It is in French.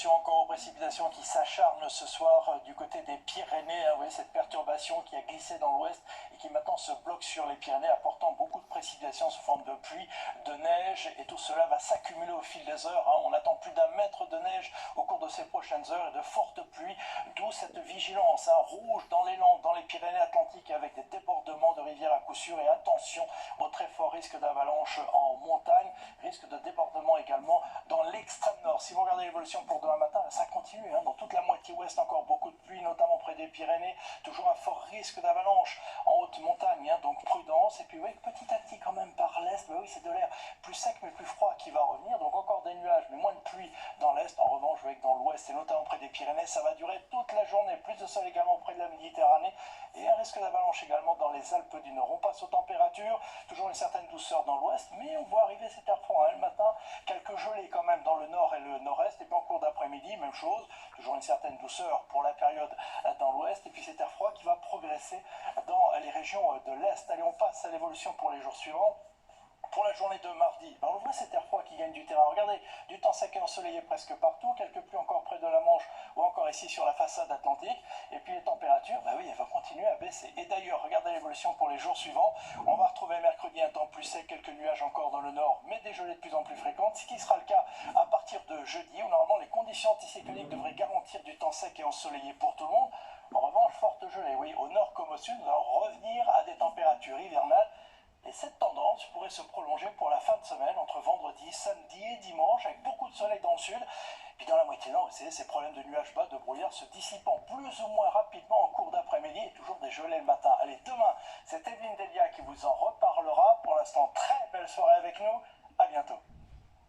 attention encore aux précipitations qui s'acharnent ce soir du côté des Pyrénées. Vous voyez cette perturbation qui a glissé dans l'ouest et qui maintenant se bloque sur les Pyrénées, apportant beaucoup de précipitations sous forme de pluie, de neige, et tout cela va s'accumuler au fil des heures. On attend plus d'1 mètre de neige au cours de ces prochaines heures et de fortes pluies, d'où cette vigilance rouge dans les Landes, dans les Pyrénées-Atlantiques, avec des débordements de rivières à coup sûr, et attention au très fort risque d'avalanche en montagne, risque de débordement également dans l'extrême nord. Si vous regardez l'évolution pour demain matin, ça continue, dans toute la moitié ouest, encore beaucoup de pluie, notamment près des Pyrénées, toujours un fort risque d'avalanche en haute montagne, donc prudence. Et puis oui, petit à petit quand même par l'est, oui, c'est de l'air plus sec mais plus froid qui va revenir, donc encore des nuages mais moins de pluie dans l'est. En revanche, vous voyez que dans l'ouest et notamment près des Pyrénées, ça va durer toute la journée, plus de soleil également près de la Méditerranée, et un risque d'avalanche également dans les Alpes du Nord. On passe aux températures, toujours une certaine douceur dans l'ouest, mais on voit arriver cet air froid le matin, quelques gelées quand même dans le nord et le nord-est, et puis en cours d'après-midi, même chose, toujours une certaine douceur pour la période dans l'ouest, et puis cet air froid qui va progresser dans les régions de l'est. Allez, on passe à l'évolution pour les jours suivants. Pour la journée de mardi, on voit cet air froid qui gagne du terrain. Regardez, du temps sec et ensoleillé presque partout, quelques pluies encore près de la Manche ou encore ici sur la façade atlantique. Et puis les températures, oui, elles vont continuer à baisser. Et d'ailleurs, regardez l'évolution pour les jours suivants. On va retrouver mercredi un temps plus sec, quelques nuages encore dans le nord, mais des gelées de plus en plus fréquentes, ce qui sera le cas à partir de jeudi, où normalement les conditions anticycloniques devraient garantir du temps sec et ensoleillé pour tout le monde. En revanche, forte gelée, oui, au nord comme au sud, nous allons revenir à des températures hivernales. Et cette tendance pourrait se prolonger pour la fin de semaine, entre vendredi, samedi et dimanche, avec beaucoup de soleil dans le sud. Puis dans la moitié nord, vous savez, ces problèmes de nuages bas, de brouillard se dissipant plus ou moins rapidement en cours d'après-midi, et toujours des gelées le matin. Allez, demain, c'est Evelyne Delia qui vous en reparlera. Pour l'instant, très belle soirée avec nous. À bientôt.